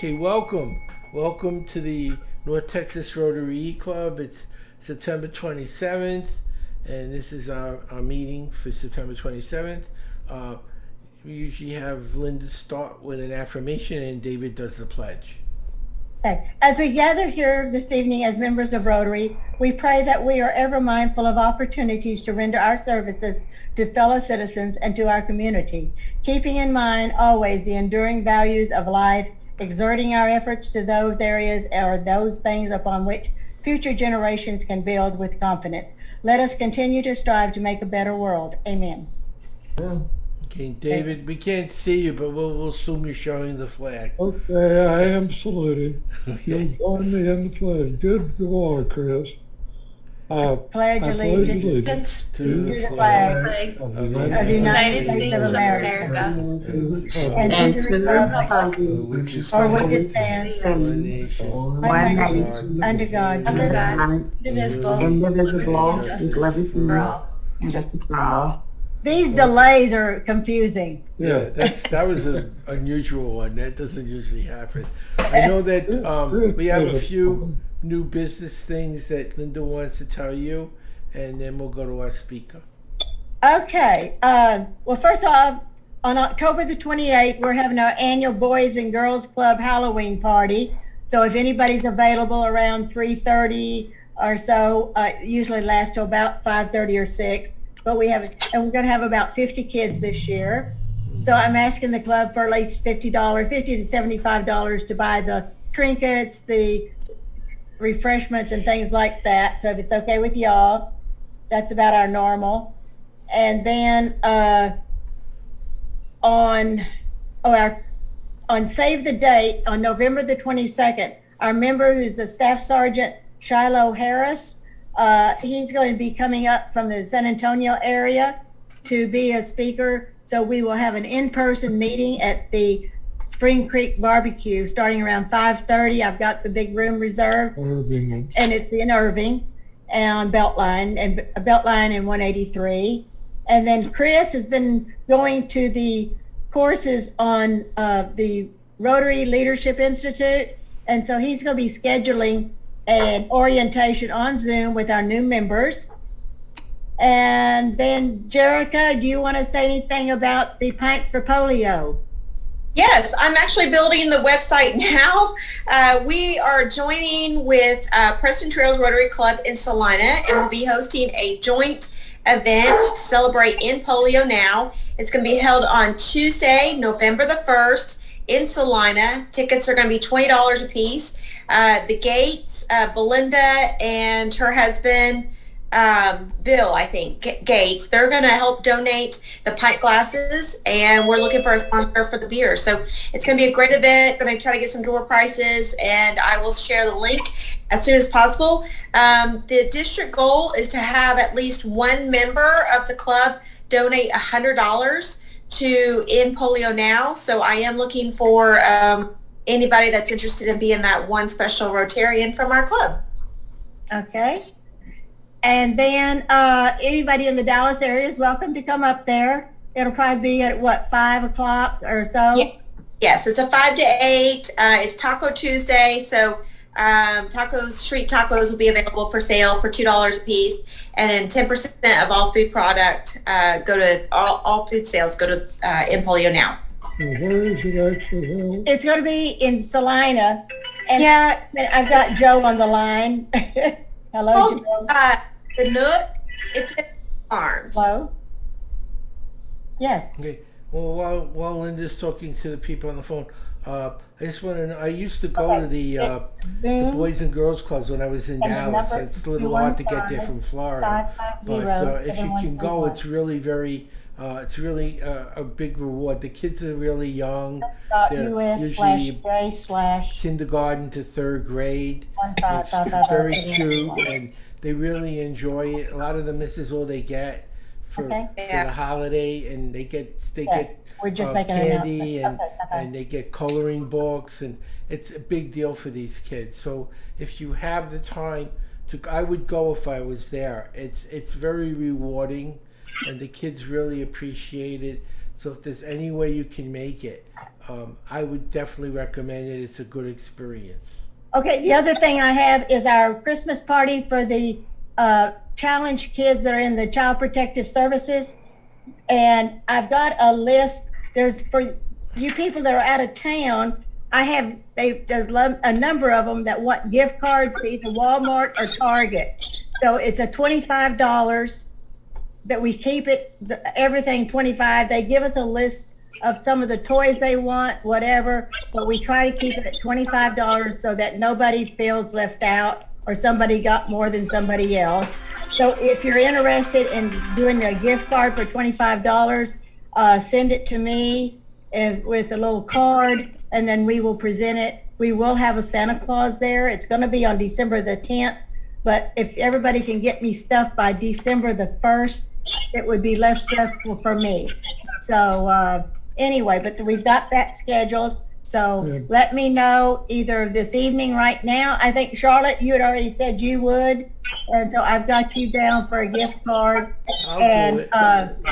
Okay, welcome. Welcome to the North Texas Rotary Club. It's September 27th, and this is our meeting for September 27th. We usually have Linda start with an affirmation, and David does the pledge. Okay. As we gather here this evening as members of Rotary, we pray that we are ever mindful of opportunities to render our services to fellow citizens and to our community, keeping in mind always the enduring values of life, exerting our efforts to those areas or those things upon which future generations can build with confidence. Let us continue to strive to make a better world. Amen. Okay, David, we can't see you, but we'll assume you're showing the flag. Okay, I am saluting. Okay. You'll join me in the pledge. Good Lord, Chris. Pledge allegiance To to the flag of of the United States of America and to the republic which is for which it stands, one nation, one nation, under God, indivisible, indivisible, with liberty and justice for all. These delays are confusing. Yeah, that was an unusual one. That doesn't usually happen. I know that we have a few new business things that Linda wants to tell you, and then we'll go to our speaker. Okay. Well, first off, on October the 28th, we're having our annual Boys and Girls Club Halloween party. So if anybody's available around 3:30 or so, usually lasts till about 5:30 or 6. But we're going to have about 50 kids this year. So I'm asking the club for at least $50 to $75 to buy the trinkets, the refreshments and things like that. So if it's okay with y'all, that's about our normal. And then on Save the Date, on November the 22nd, our member who's the Staff Sergeant Shiloh Harris, he's going to be coming up from the San Antonio area to be a speaker. So we will have an in-person meeting at the Spring Creek Barbecue starting around 5:30. I've got the big room reserved, and it's in Irving on Beltline and 183. And then Chris has been going to the courses on the Rotary Leadership Institute, and so he's going to be scheduling an orientation on Zoom with our new members. And then Jerica, do you want to say anything about the Pints for Polio? Yes, I'm actually building the website now. We are joining with Preston Trails Rotary Club in Salina, and we'll be hosting a joint event to celebrate End Polio Now. It's going to be held on Tuesday, November the 1st in Salina. Tickets are going to be $20 a piece. The Gates, Belinda and her husband, Bill, I think, Gates, they're going to help donate the pint glasses, and we're looking for a sponsor for the beer. So it's going to be a great event. Going to try to get some door prices, and I will share the link as soon as possible. The district goal is to have at least one member of the club donate $100 to End Polio Now. So I am looking for anybody that's interested in being that one special Rotarian from our club. Okay. And then anybody in the Dallas area is welcome to come up there. It'll probably be at 5 o'clock or so? Yeah. Yes, it's a 5 to 8. It's Taco Tuesday, so street tacos will be available for sale for $2 a piece, and then 10% of all food product go to all food sales go to End Polio Now. And where is it actually held? It's going to be in Salina. And Yeah. I've got Joe on the line. Hello, Joe. The Nook, it's in Farms. Hello. Yes. Okay. Well, while Linda's talking to the people on the phone, I just want to know. I used to go to the Boys and Girls Clubs when I was in And the Dallas. number It's a little hard to get there 215 from Florida, 550 but if you can go, 7131. it's really very. It's really a big reward. The kids are really young. They're usually US/J/ kindergarten to third grade. 1555. It's very cute, and they really enjoy it. A lot of them, this is all they get for Okay. Yeah. the holiday, and they get We're just making an candy and announcement. Okay. and they get coloring books, and it's a big deal for these kids. So if you have the time to, I would go if I was there. It's very rewarding, and the kids really appreciate it. So if there's any way you can make it, I would definitely recommend it. It's a good experience. Okay, the other thing I have is our Christmas party for the challenged kids that are in the Child Protective Services. And I've got a list. There's, for you people that are out of town, there's a number of them that want gift cards to either Walmart or Target. So it's a $25 that we keep it, everything 25. They give us a list of some of the toys they want, whatever, but we try to keep it at $25 so that nobody feels left out or somebody got more than somebody else. So if you're interested in doing a gift card for $25, send it to me with a little card, and then we will present it. We will have a Santa Claus there. It's going to be on December the 10th, but if everybody can get me stuff by December the 1st, it would be less stressful for me. So anyway, but we've got that scheduled. So let me know either this evening right now. I think, Charlotte, you had already said you would. And so I've got you down for a gift card. I'll do it.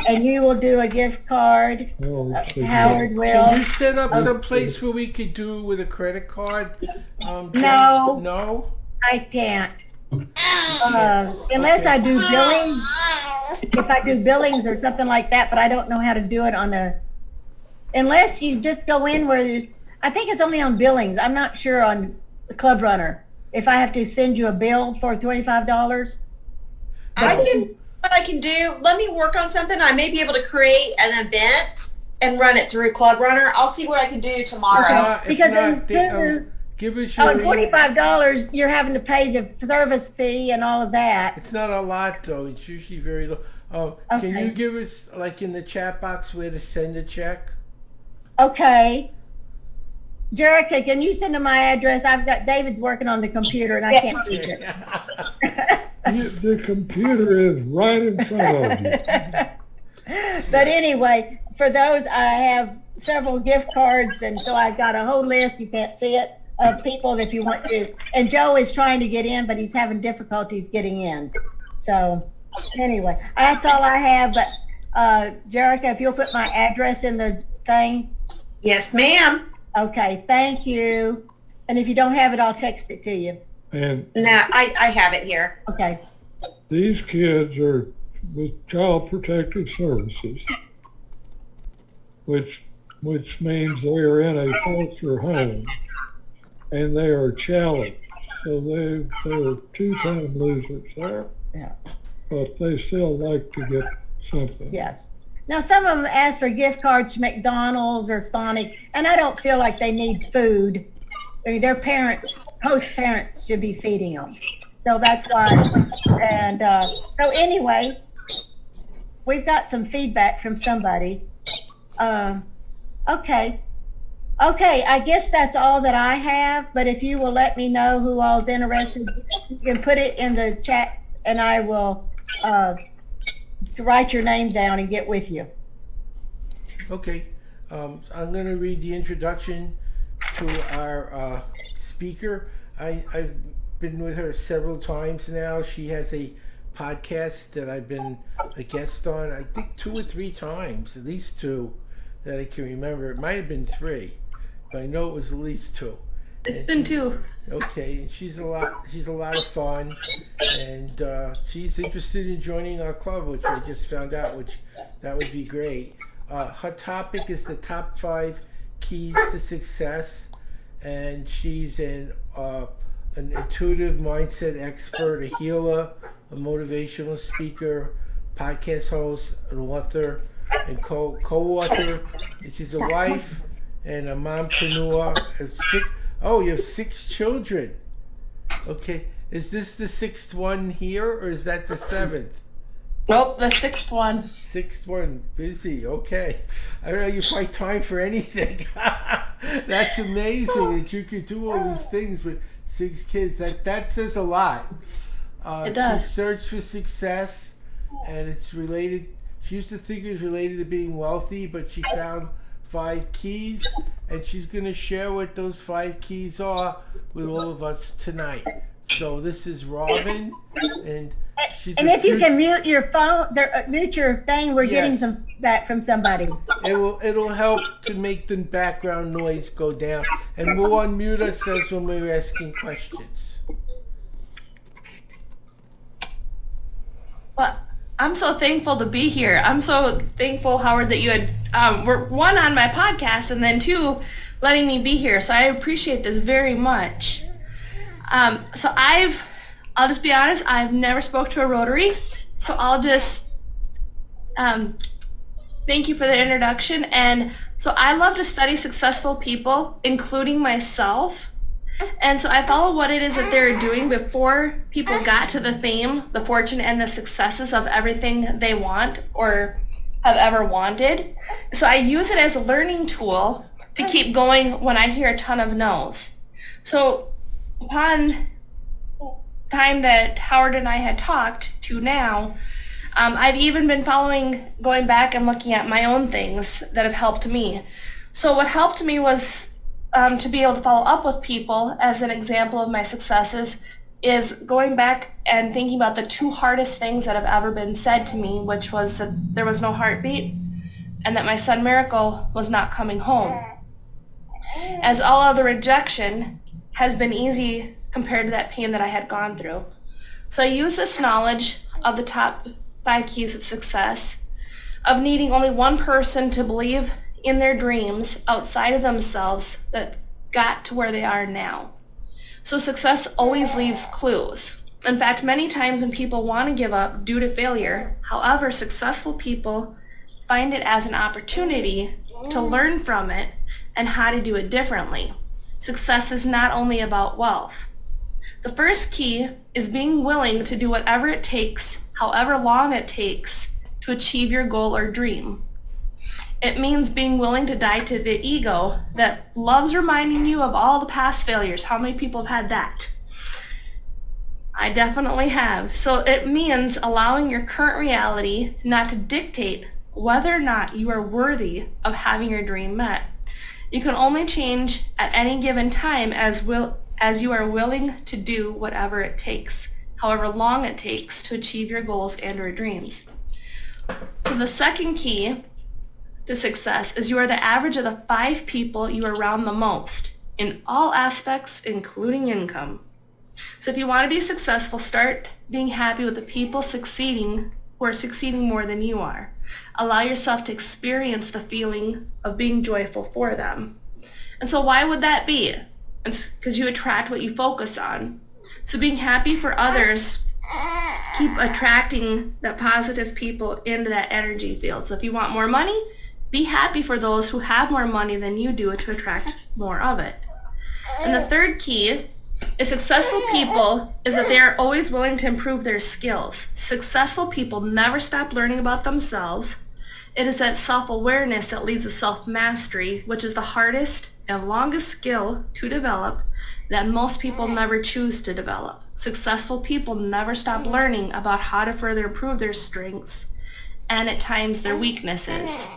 And you will do a gift card. Howard will. Can you set up some place where we could do it with a credit card? No. No? I can't. Unless I do billings. If I do billings or something like that, but I don't know how to do it on unless you just go in where there's, I think it's only on billings. I'm not sure on the Club Runner. If I have to send you a bill for $25. What I can do, let me work on something. I may be able to create an event and run it through Club Runner. I'll see what I can do tomorrow. If Because not, give us your $25, you're having to pay the service fee and all of that. It's not a lot though. It's usually very low. Can you give us, like in the chat box, where to send a check? Okay. Jerica, can you send them my address? I've got David's working on the computer and I can't reach it. The computer is right in front of you. But anyway, for those, I have several gift cards, and so I've got a whole list, you can't see it, of people if you want to. And Joe is trying to get in, but he's having difficulties getting in. So anyway, that's all I have. But Jerica, if you'll put my address in the thing. Yes, ma'am. Okay, thank you. And if you don't have it, I'll text it to you. And No, I have it here. Okay. these kids are with Child Protective Services, which means they are in a foster home, and they are challenged. So they're two-time losers there. Yeah. But they still like to get something. Yes. Now, some of them ask for gift cards to McDonald's or Sonic, and I don't feel like they need food. I mean, their parents, host parents should be feeding them. So that's why. And so anyway, we've got some feedback from somebody. Okay, I guess that's all that I have, but if you will let me know who all's interested, you can put it in the chat, and I will write your name down and get with you. Okay, I'm going to read the introduction to our speaker. I've been with her several times now. She has a podcast that I've been a guest on, I think 2 or 3 times, at least 2 that I can remember. It might have been 3, but I know it was at least 2. It's been 2. Okay, and she's a lot of fun, and she's interested in joining our club, which I just found out, which that would be great. Her topic is the top 5 keys to success, and she's an intuitive mindset expert, a healer, a motivational speaker, podcast host, an author, and co-author. And she's a wife and a mompreneur. You have 6 children. Okay, is this the 6th one here, or is that the 7th? Nope, the 6th one. 6th one, busy. Okay, I don't know. You find time for anything. That's amazing that you could do all these things with 6 kids. That says a lot. It does. She searched for success, and it's related. She used to think it was related to being wealthy, but she found 5 keys, and she's going to share what those 5 keys are with all of us tonight. So this is Robin, and She's And a if you future- can mute your phone, mute your thing, we're getting Yes. some back from somebody. It'll help to make the background noise go down, and we'll unmute ourselves when we're asking questions. Well, I'm so thankful to be here. I'm so thankful, Howard, that you had, were one, on my podcast, and then two, letting me be here. So I appreciate this very much. So I'll just be honest, I've never spoke to a Rotary. So I'll just thank you for the introduction. And so I love to study successful people, including myself. And so I follow what it is that they're doing before people got to the fame, the fortune, and the successes of everything they want or have ever wanted. So I use it as a learning tool to keep going when I hear a ton of no's. So upon time that Howard and I had talked to now, I've even been going back and looking at my own things that have helped me. So what helped me was to be able to follow up with people as an example of my successes is going back and thinking about the two hardest things that have ever been said to me, which was that there was no heartbeat and that my son Miracle was not coming home. As all other rejection has been easy compared to that pain that I had gone through. So I use this knowledge of the top 5 keys of success, of needing only one person to believe in their dreams outside of themselves that got to where they are now. So success always leaves clues. In fact, many times when people want to give up due to failure, however, successful people find it as an opportunity to learn from it and how to do it differently. Success is not only about wealth. The first key is being willing to do whatever it takes, however long it takes, to achieve your goal or dream. It means being willing to die to the ego that loves reminding you of all the past failures. How many people have had that? I definitely have. So it means allowing your current reality not to dictate whether or not you are worthy of having your dream met. You can only change at any given time as you are willing to do whatever it takes, however long it takes to achieve your goals and or dreams. So the second key to success is you are the average of the 5 people you are around the most in all aspects, including income. So if you want to be successful, start being happy with the people who are succeeding more than you are. Allow yourself to experience the feeling of being joyful for them. And so why would that be? It's because you attract what you focus on. So being happy for others, keep attracting that positive people into that energy field. So if you want more money, be happy for those who have more money than you do to attract more of it. And the third key is successful people is that they are always willing to improve their skills. Successful people never stop learning about themselves. It is that self-awareness that leads to self-mastery, which is the hardest and longest skill to develop that most people never choose to develop. Successful people never stop learning about how to further improve their strengths and at times their weaknesses,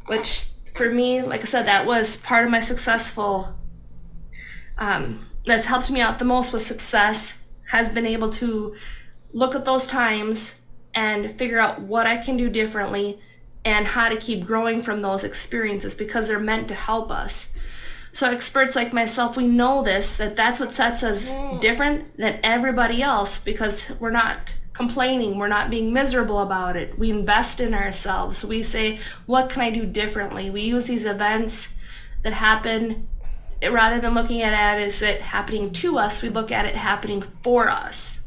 which for me, like I said, that was part of my successful, that's helped me out the most with success, has been able to look at those times and figure out what I can do differently and how to keep growing from those experiences because they're meant to help us. So experts like myself, we know this, that's what sets us different than everybody else because we're not complaining, we're not being miserable about it. We invest in ourselves. We say, what can I do differently? We use these events that happen, rather than looking at it as it happening to us, we look at it happening for us.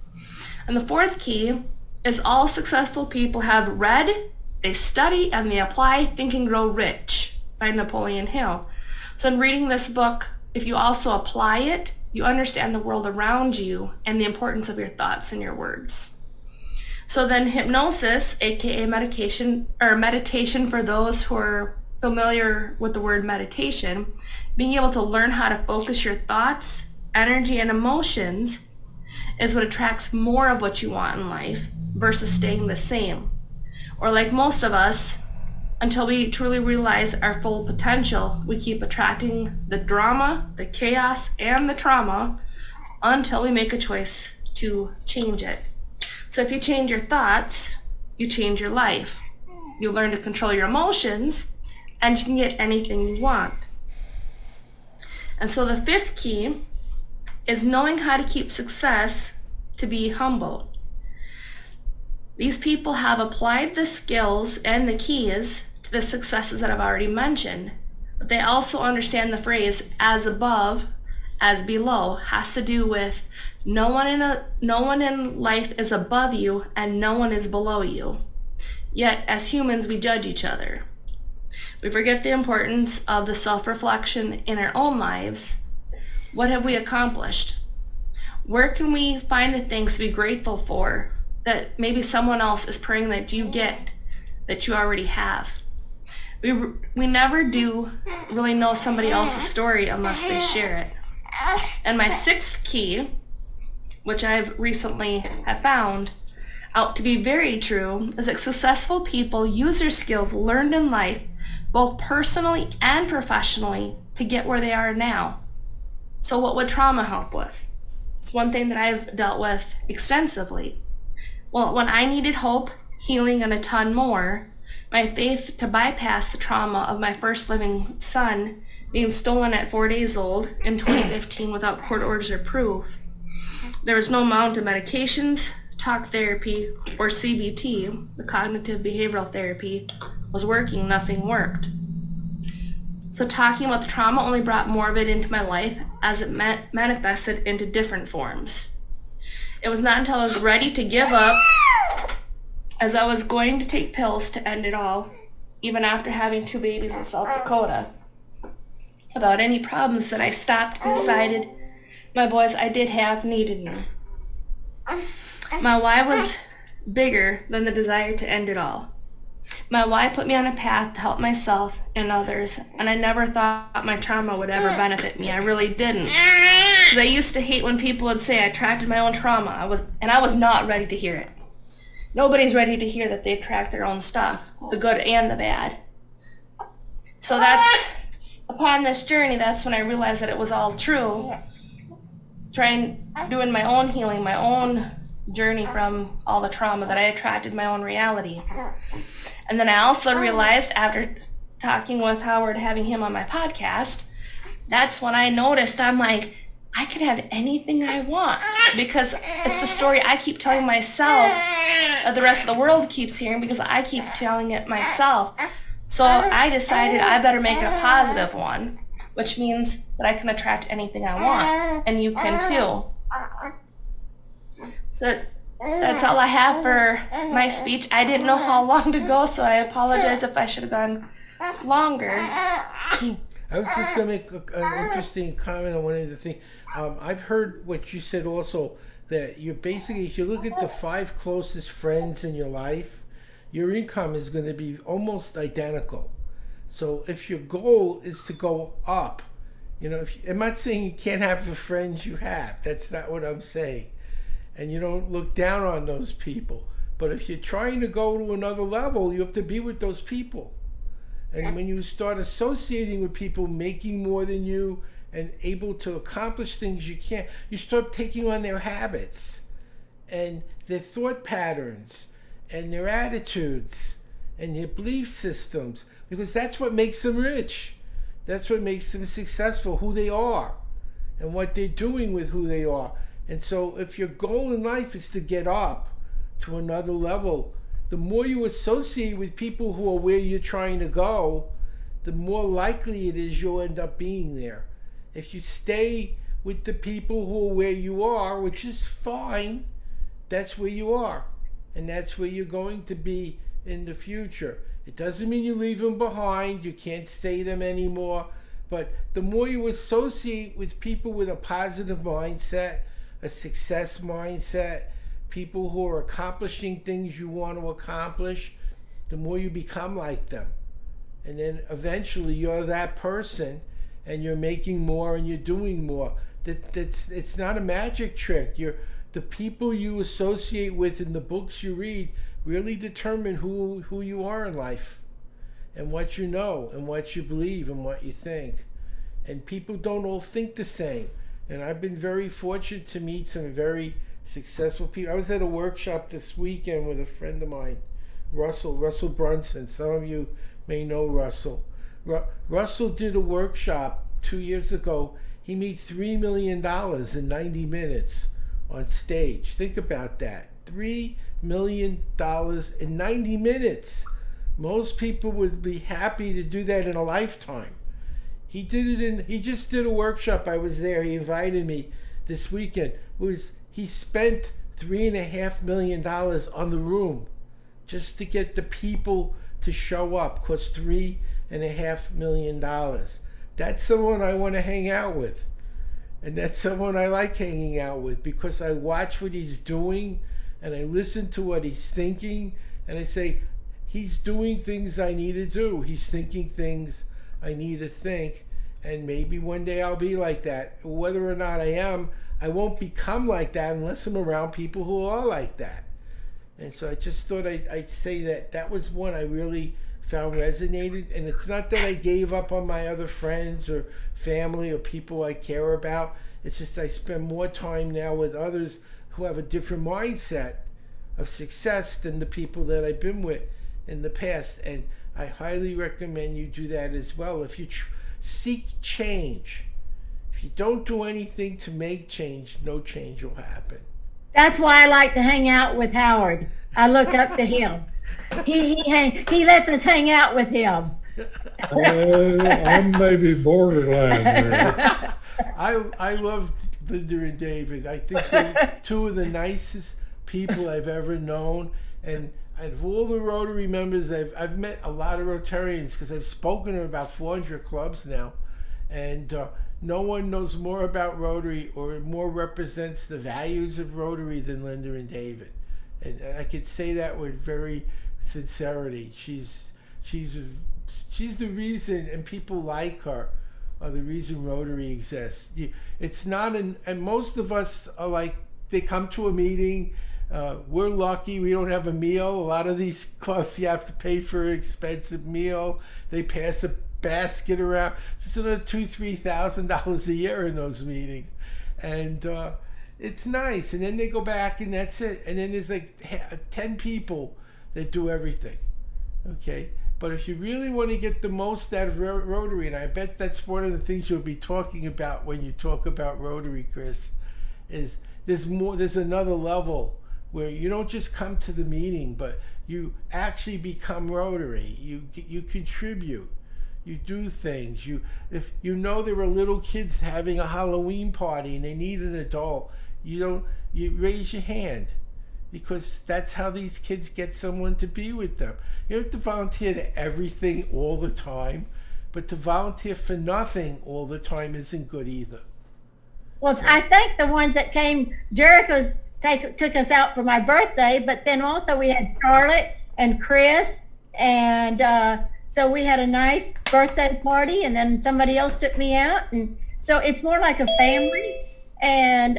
And the fourth key is all successful people have read, they study, and they apply Think and Grow Rich by Napoleon Hill. So in reading this book, if you also apply it, you understand the world around you and the importance of your thoughts and your words. So then hypnosis, aka meditation for those who are familiar with the word meditation, being able to learn how to focus your thoughts, energy, and emotions is what attracts more of what you want in life versus staying the same. Or like most of us, until we truly realize our full potential, we keep attracting the drama, the chaos, and the trauma until we make a choice to change it. So if you change your thoughts, you change your life. You learn to control your emotions, and you can get anything you want. And so the fifth key is knowing how to keep success to be humble. These people have applied the skills and the keys to the successes that I've already mentioned. But they also understand the phrase as above, as below has to do with no one in life is above you and no one is below you. Yet as humans we judge each other. We forget the importance of the self-reflection in our own lives. What have we accomplished? Where can we find the things to be grateful for that maybe someone else is praying that you get, that you already have? We never do really know somebody else's story unless they share it. And my sixth key, which I've recently have found out to be very true, is that successful people use their skills learned in life, both personally and professionally, to get where they are now. So what would trauma help with? It's one thing that I've dealt with extensively. Well, when I needed hope, healing, and a ton more, my faith to bypass the trauma of my first living son being stolen at 4 days old in 2015 without court orders or proof. There was no amount of medications, talk therapy, or CBT, the cognitive behavioral therapy, was working. Nothing worked. So talking about the trauma only brought more of it into my life as it manifested into different forms. It was not until I was ready to give up, as I was going to take pills to end it all, even after having 2 babies in South Dakota, without any problems, that I stopped and decided my boys I did have needed me. My why was bigger than the desire to end it all. My why put me on a path to help myself and others, and I never thought my trauma would ever benefit me. I really didn't. Because I used to hate when people would say I attracted my own trauma. I was not ready to hear it. Nobody's ready to hear that they attract their own stuff, the good and the bad. So upon this journey, that's when I realized that it was all true. Doing my own healing, my own journey from all the trauma, that I attracted my own reality. And then I also realized, after talking with Howard, having him on my podcast, that's when I noticed, I'm like, I could have anything I want, because it's the story I keep telling myself that the rest of the world keeps hearing, because I keep telling it myself. So I decided I better make it a positive one, which means that I can attract anything I want, and you can too. So that's all I have for my speech. I didn't know how long to go, so I apologize if I should have gone longer. I was just going to make an interesting comment on one of the things. I've heard what you said also, that you're basically, if you look at the 5 closest friends in your life, your income is going to be almost identical. So if your goal is to go up, I'm not saying you can't have the friends you have. That's not what I'm saying. And you don't look down on those people. But if you're trying to go to another level, you have to be with those people. And when you start associating with people making more than you and able to accomplish things you can't, you start taking on their habits and their thought patterns and their attitudes and their belief systems, because that's what makes them rich. That's what makes them successful, who they are and what they're doing with who they are. And so if your goal in life is to get up to another level, the more you associate with people who are where you're trying to go, the more likely it is you'll end up being there. If you stay with the people who are where you are, which is fine, that's where you are. And that's where you're going to be in the future. It doesn't mean you leave them behind, you can't stay them anymore. But the more you associate with people with a positive mindset, a success mindset, people who are accomplishing things you want to accomplish, the more you become like them. And then eventually you're that person and you're making more and you're doing more. It's not a magic trick. The people you associate with in the books you read really determine who you are in life and what you know and what you believe and what you think. And people don't all think the same. And I've been very fortunate to meet some very successful people. I was at a workshop this weekend with a friend of mine, Russell Brunson. Some of you may know Russell. Russell did a workshop 2 years ago. He made $3 million in 90 minutes on stage. Think about that. $3 million in 90 minutes. Most people would be happy to do that in a lifetime. He just did a workshop. I was there. He invited me this weekend. He spent $3.5 million on the room just to get the people to show up. Cost $3.5 million. That's someone I want to hang out with. And that's someone I like hanging out with because I watch what he's doing and I listen to what he's thinking and I say, he's doing things I need to do. He's thinking things I need to think. And maybe one day I'll be like that. Whether or not I am, I won't become like that unless I'm around people who are like that. And so I just thought I'd say that was one I really found resonated. And it's not that I gave up on my other friends or family or people I care about. It's just I spend more time now with others who have a different mindset of success than the people that I've been with in the past. And I highly recommend you do that as well. If you seek change, if you don't do anything to make change, no change will happen. That's why I like to hang out with Howard. I look up to him. He lets us hang out with him. I'm maybe borderline there. I love Linda and David. I think they're two of the nicest people I've ever known. And of all the Rotary members, I've met a lot of Rotarians because I've spoken to about 400 clubs now. And no one knows more about Rotary or more represents the values of Rotary than Linda and David. And I could say that with very sincerity. She's the reason, and people like her are the reason Rotary exists. It's not and most of us are like, they come to a meeting. We're lucky we don't have a meal. A lot of these clubs, you have to pay for an expensive meal. They pass a basket around. It's another $2,000-3,000 a year in those meetings, and it's nice. And then they go back, and that's it. And then there's like 10 people that do everything. Okay, but if you really want to get the most out of Rotary, and I bet that's one of the things you'll be talking about when you talk about Rotary, Chris, is there's another level where you don't just come to the meeting, but you actually become Rotary. You contribute. You do things. If you know there were little kids having a Halloween party and they need an adult, you raise your hand, because that's how these kids get someone to be with them. You don't have to volunteer to everything all the time, but to volunteer for nothing all the time isn't good either. Well, I think the ones that came, Jericho took us out for my birthday, but then also we had Charlotte and Chris, and so we had a nice birthday party, and then somebody else took me out, and so it's more like a family. And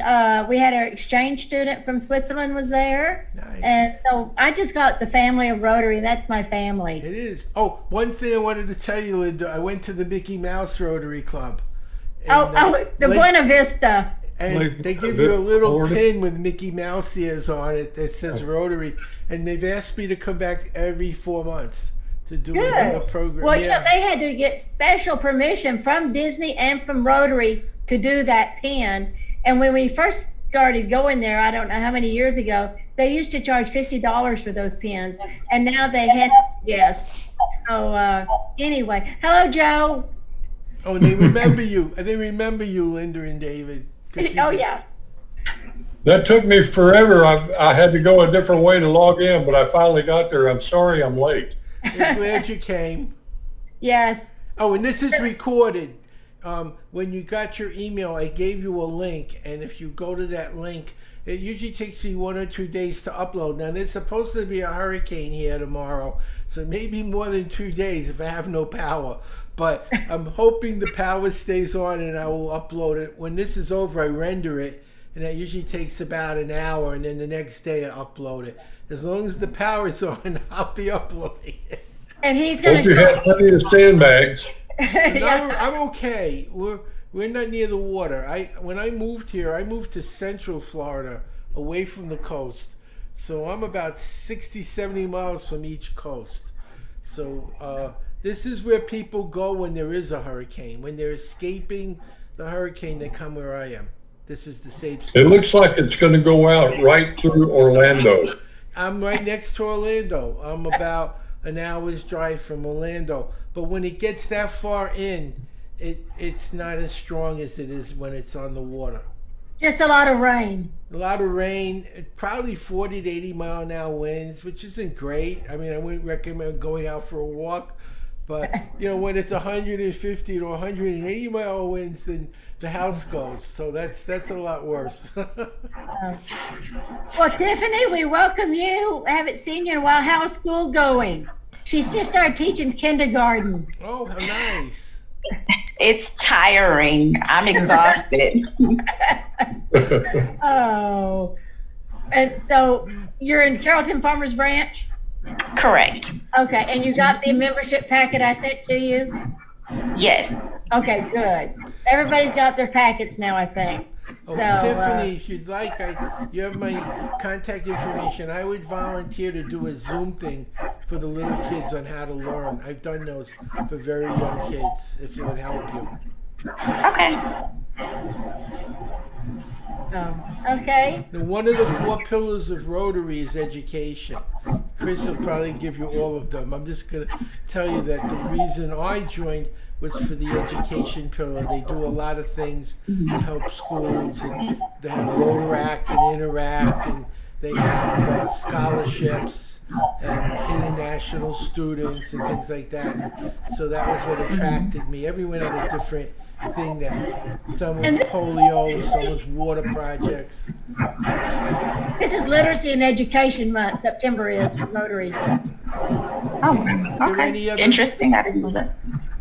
we had our exchange student from Switzerland was there. Nice. And so I just got the family of Rotary. That's my family. It is. Oh, one thing I wanted to tell you, Linda, I went to the Mickey Mouse Rotary Club. And, the Buena Vista. And they give you a little pin with Mickey Mouse ears on it that says Rotary. And they've asked me to come back every 4 months to do another program. Well, yeah, they had to get special permission from Disney and from Rotary to do that pin. And when we first started going there, I don't know how many years ago, they used to charge $50 for those pins. And now they have, yes. So anyway, hello, Joe. Oh, and they remember you. They remember you, Linda and David. Oh, yeah. That took me forever. I had to go a different way to log in, but I finally got there. I'm sorry I'm late. I'm glad you came. Yes. Oh, and this is recorded. When you got your email, I gave you a link, and if you go to that link, it usually takes me 1 or 2 days to upload. Now, there's supposed to be a hurricane here tomorrow, so maybe more than 2 days if I have no power. But I'm hoping the power stays on, and I will upload it. When this is over, I render it, and that usually takes about an hour, and then the next day I upload it. As long as the power's on, I'll be uploading it. And he's going Hope you have plenty of sandbags. No, I'm okay. We're not near the water. When I moved here, I moved to Central Florida away from the coast. So I'm about 60, 70 miles from each coast. So this is where people go when there is a hurricane. When they're escaping the hurricane, they come where I am. This is the safe spot. It looks like it's going to go out right through Orlando. I'm right next to Orlando. I'm about an hour's drive from Orlando. But when it gets that far in, it's not as strong as it is when it's on the water. Just a lot of rain. A lot of rain, probably 40 to 80 mile an hour winds, which isn't great. I mean, I wouldn't recommend going out for a walk. But, you know, when it's 150 to 180 mile winds, then the house goes. So that's a lot worse. Well, Tiffany, we welcome you. I haven't seen you in a while. How's school going? She's just started teaching kindergarten. Oh, how nice. It's tiring. I'm exhausted. Oh. And so you're in Carrollton Farmers Branch? Correct. Okay, and you got the membership packet I sent to you? Yes. Okay, good. Everybody's got their packets now, I think. Oh, So, Tiffany, if you'd like, you have my contact information. I would volunteer to do a Zoom thing for the little kids on how to learn. I've done those for very young kids, if it would help you. Okay. Okay. Now, one of the 4 pillars of Rotary is education. Chris will probably give you all of them. I'm just going to tell you that the reason I joined was for the education pillar. They do a lot of things to help schools, and they have Rotaract and Interact, and they have scholarships and international students and things like that. So that was what attracted me. Everyone had a different thing that some with polio, some with water projects. This is Literacy and Education Month. September is for Rotary. Oh, There okay. any other- Interesting. I didn't know that.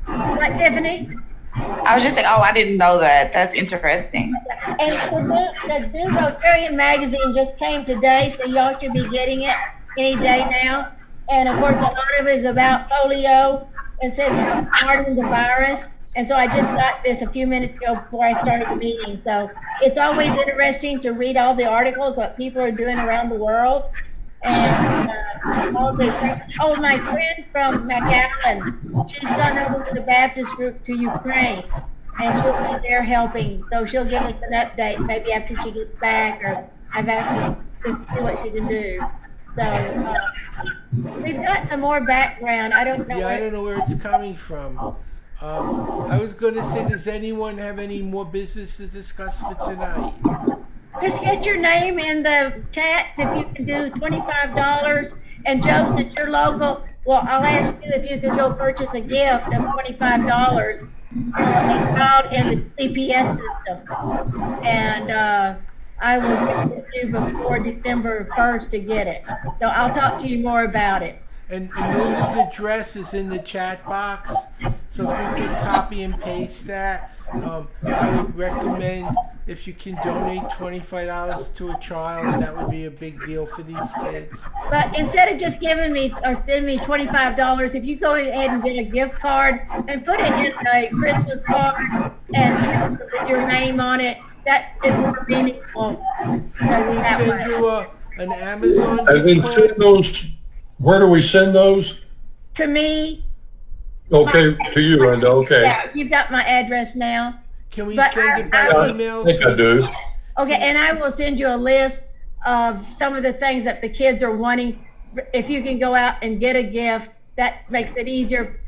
What, Tiffany? I was just saying, I didn't know that. That's interesting. And the new Rotarian magazine just came today, so y'all should be getting it any day now. And of course, a lot of it is about polio and says starting the virus. And so I just got this a few minutes ago before I started the meeting. So it's always interesting to read all the articles, what people are doing around the world. And my friend from McAllen, she's gone over to the Baptist group to Ukraine, and she'll be there helping. So she'll give us an update maybe after she gets back, or I've asked her to see what she can do. So we've got some more background. I don't know. Yeah, I don't know where it's coming from. I was going to say, does anyone have any more business to discuss for tonight? Just get your name in the chats if you can do $25. And Joe, since you're local, well, I'll ask you if you could go purchase a gift of $25 out in the CPS system. And I will get it to you before December 1st to get it. So I'll talk to you more about it. And Linda's address is in the chat box, so if you could copy and paste that, I would recommend if you can donate $25 to a child, that would be a big deal for these kids. But instead of just giving me or sending me $25, if you go ahead and get a gift card and put it in a Christmas card and with your name on it, that's more meaningful. Can we send you an Amazon And then gift send card? those, where do we send those? To me, Okay, to you, Linda, okay. yeah, you've got my address now. Can we But send it by I email? think I do. Okay, and I will send you a list of some of the things that the kids are wanting. If you can go out and get a gift, that makes it easier.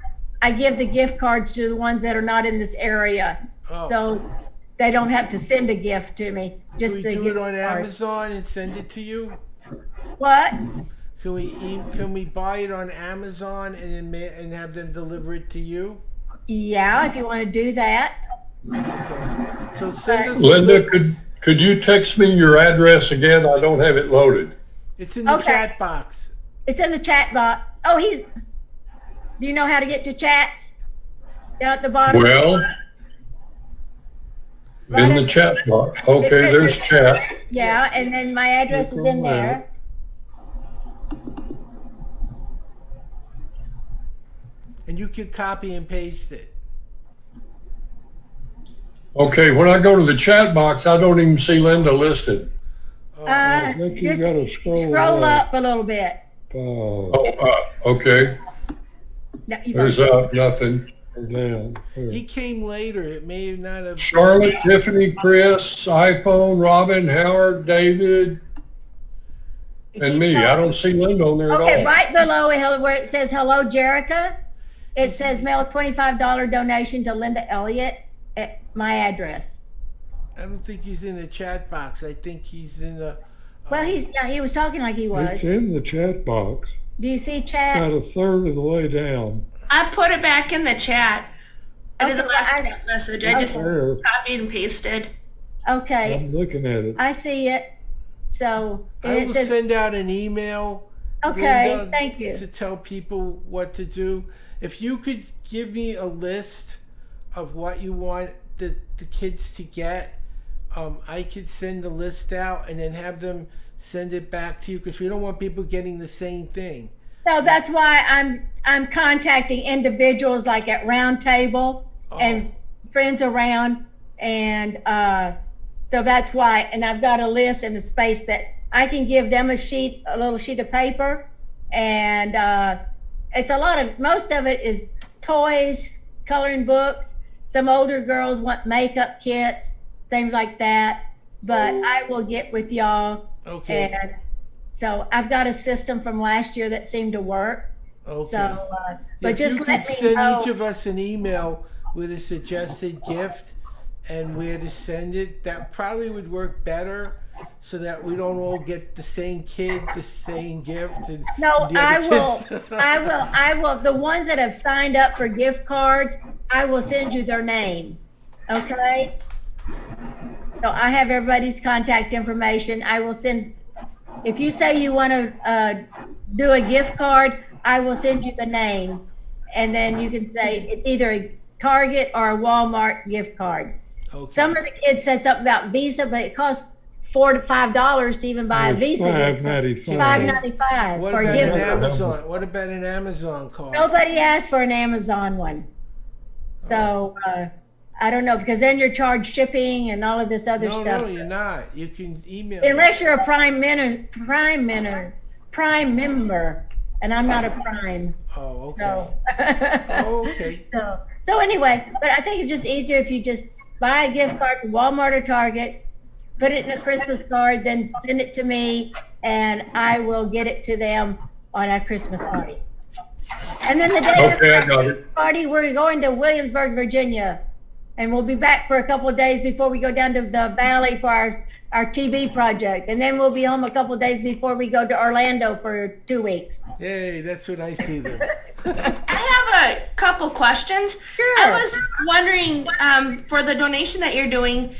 I give the gift cards to the ones that are not in this area. Oh. So they don't have to send a gift to me, Can just we the do gift it on card. Amazon and send it to you? What? Can we buy it on Amazon and then and have them deliver it to you? Yeah, if you want to do that. Okay. So send us. Linda, could you text me your address again? I don't have it loaded. It's in the Okay. chat box. It's in the chat box. Oh, do you know how to get to chats? Down at the bottom? Well, in the chat box. Okay, there's chat. Yeah, and then my address is in there. And you can copy and paste it. Okay, when I go to the chat box, I don't even see Linda listed. Oh, I think you just gotta scroll up a little bit. Okay. No, you There's nothing. Or down. There. He came later. It may not have. Charlotte, Tiffany, Chris, iPhone, Robin, Howard, David, and me. I don't see Linda on there at Okay, all. right below where it says hello, Jerica, it says mail a $25 donation to Linda Elliott at my address. I don't think he's in the chat box. I think he's in the. Well, he was talking like he was. It's in the chat box. Do you see About chat? a third of the way down. I put it back in the chat. I did the Okay, last I- chat message. I just There, copied and pasted. Okay, I'm looking at it. I see it. So, I and will it says, send out an email. okay, Linda, thank you. To tell people what to do. If you could give me a list of what you want the kids to get, I could send the list out and then have them send it back to you because we don't want people getting the same thing. So that's why I'm contacting individuals like at Round Table and Friends Around, and so that's why. And I've got a list and a space that I can give them a little sheet of paper, and it's a lot of. Most of it is toys, coloring books. Some older girls want makeup kits, things like that. But I will get with y'all. Okay. And so I've got a system from last year that seemed to work. Okay. So, but If just you let could me send know. each of us an email with a suggested gift and where to send it, that probably would work better so that we don't all get the same kid, the same gift. And No, the I other will, kids- I will, the ones that have signed up for gift cards, I will send you their name, okay? So I have everybody's contact information. I will send, if you say you want to do a gift card, I will send you the name. And then you can say it's either a Target or a Walmart gift card. Okay. Some of the kids said something about Visa, but it costs $4 to $5 to even buy a Visa. $5.95. $5.95 What for a about gift an card. Amazon? What about an Amazon card? Nobody asked for an Amazon one. So, I don't know, because then you're charged shipping and all of this other No, stuff. no, you're not. You can email. Unless you're a prime member, and I'm not a prime. Oh, okay. So, Oh, okay. so anyway, but I think it's just easier if you just buy a gift card to Walmart or Target, put it in a Christmas card, then send it to me, and I will get it to them on our Christmas party. And then the day of Okay, I the got it. party, we're going to Williamsburg, Virginia, and we'll be back for a couple of days before we go down to the valley for our TV project, and then we'll be home a couple of days before we go to Orlando for 2 weeks. Hey, that's what I see then. I have a couple questions. Sure. I was wondering, for the donation that you're doing,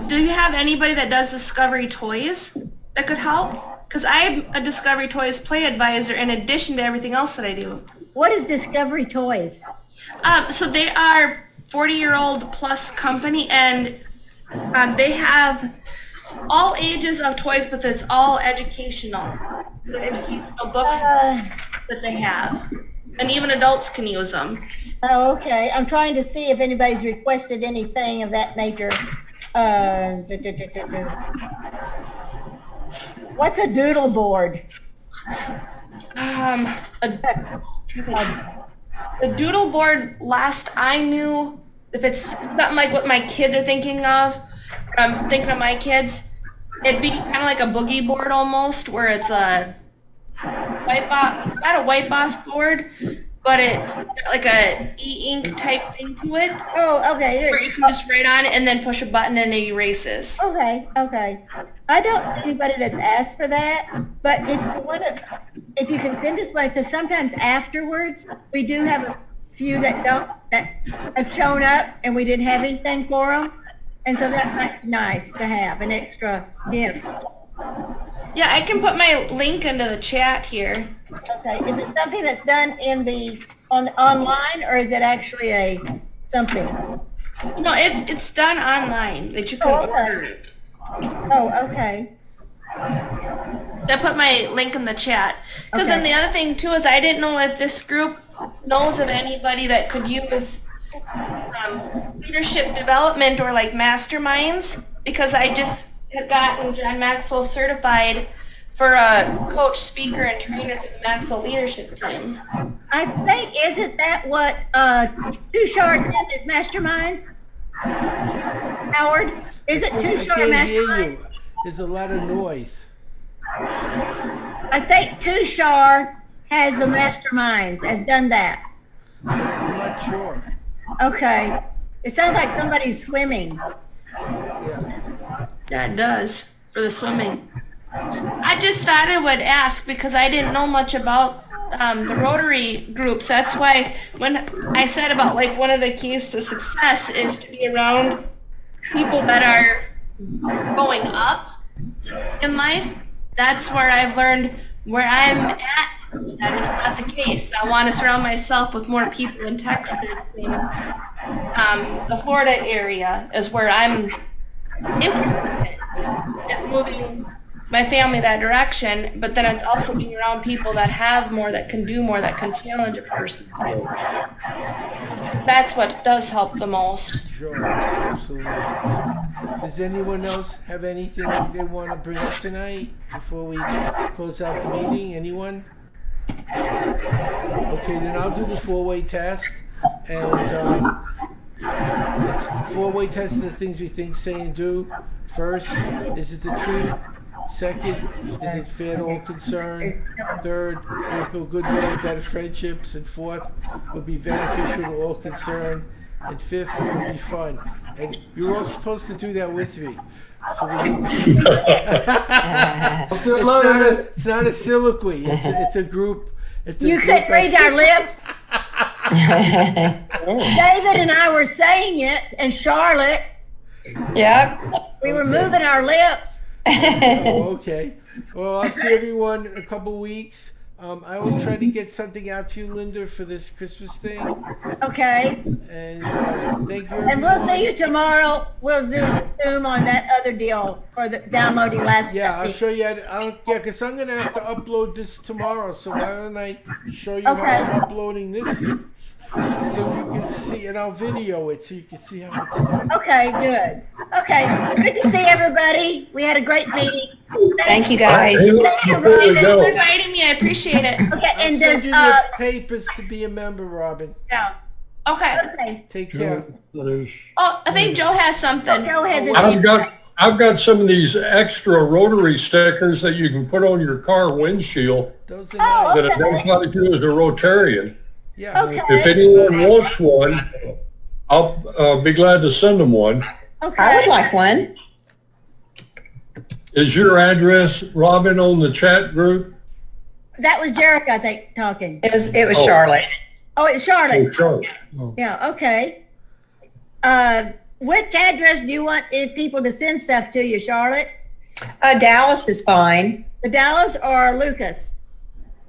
do you have anybody that does Discovery Toys that could help? Because I'm a Discovery Toys play advisor in addition to everything else that I do. What is Discovery Toys? So they are 40-year-old plus company, and they have all ages of toys, but it's all educational. The educational books that they have. And even adults can use them. Oh, okay. I'm trying to see if anybody's requested anything of that nature. What's a doodle board? The doodle board, last I knew, if it's something like what my kids are thinking of, I'm thinking of my kids, it'd be kind of like a boogie board almost, where it's a wipe off, it's not a wipe off board, but it's got like a e-ink type thing to it, Oh, okay. where you can just write on it and then push a button and it erases. Okay, okay. I don't know anybody that's asked for that, but if you want to, if you can send us like, because sometimes afterwards, we do have a few that have shown up and we didn't have anything for them. And so that might be nice to have an extra gift. Yeah, I can put my link into the chat here. Okay, is it something that's done in online, or is it actually something? No, it's done online that you can Oh, okay. order it. Oh, okay. I put my link in the chat. Because then Okay. the other thing too is I didn't know if this group knows of anybody that could use leadership development or like masterminds. Because had gotten John Maxwell certified for a coach, speaker, and trainer for the Maxwell leadership team. I think, isn't that what Tushar did as masterminds? Howard, is it I Tushar can't hear masterminds? you. There's a lot of noise. I think Tushar has the masterminds, has done that. I'm not sure. Okay. It sounds like somebody's swimming. Yeah. That does, for the swimming. I just thought I would ask because I didn't know much about the Rotary groups. That's why when I said about like one of the keys to success is to be around people that are going up in life, that's where I've learned where I'm at. That is not the case. I want to surround myself with more people in Texas. The Florida area is where I'm interested in. It's moving my family that direction, but then it's also being around people that have more, that can do more, that can challenge a person. That's what does help the most. Sure, absolutely. Does anyone else have anything they want to bring up tonight before we close out the meeting? Anyone? Okay, then I'll do the four-way test. And it's the four-way test of the things we think, say, and do. First, is it the truth? Second, is it fair to all concerned? Third, will it build goodwill, better friendships? And fourth, will be beneficial to all concerned? And fifth, it will be fun. And you're all supposed to do that with me. So it's not a soliloquy. It's a group. It's a You group couldn't read our lips. Oh, David and I were saying it, and Charlotte, Yep. we were moving our lips. Oh, okay. Well, I'll see everyone in a couple weeks. I will try to get something out to you, Linda, for this Christmas thing. Okay. And thank you, And we'll see everyone. you tomorrow. We'll zoom on that other deal for the downloading last. Yeah, I'll show you. Because I'm going to have to upload this tomorrow. So why don't I show you how Okay. I'm uploading this so you can see, and I'll video it so you can see how it's done. Okay, good. Okay, good to see everybody. We had a great meeting. Thank you, guys. hey, Thank you, before we Robin. For go, inviting me, I appreciate it. Okay, I'll and send then, you the papers to be a member, Robin. yeah, Okay. okay. Take care. that is, Oh, I think Joe has something. Go ahead. I've got some of these extra Rotary stickers that you can put on your car windshield Those are Oh, nice. that identify you as a Rotarian. Yeah. Okay. If anyone wants one, I'll be glad to send them one. I would Okay. like one. Is your address, Robin, on the chat group? That was Jericho, I think, talking. It was Oh. Charlotte. Oh, it's Oh, Charlotte. sure. Yeah, okay. Which address do you want people to send stuff to you, Charlotte? Dallas is fine. The Dallas or Lucas?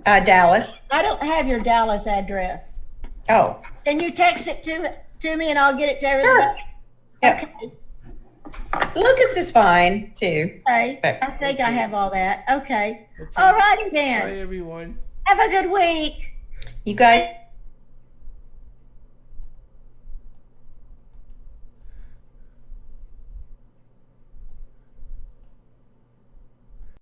Dallas. I don't have your Dallas address. Oh, Can you text it to me and I'll get it to everybody? Yep. Okay. Lucas is fine too. Okay, I think I have all that. Okay. Okay. All righty Bye, then. everyone. Have a good week. You guys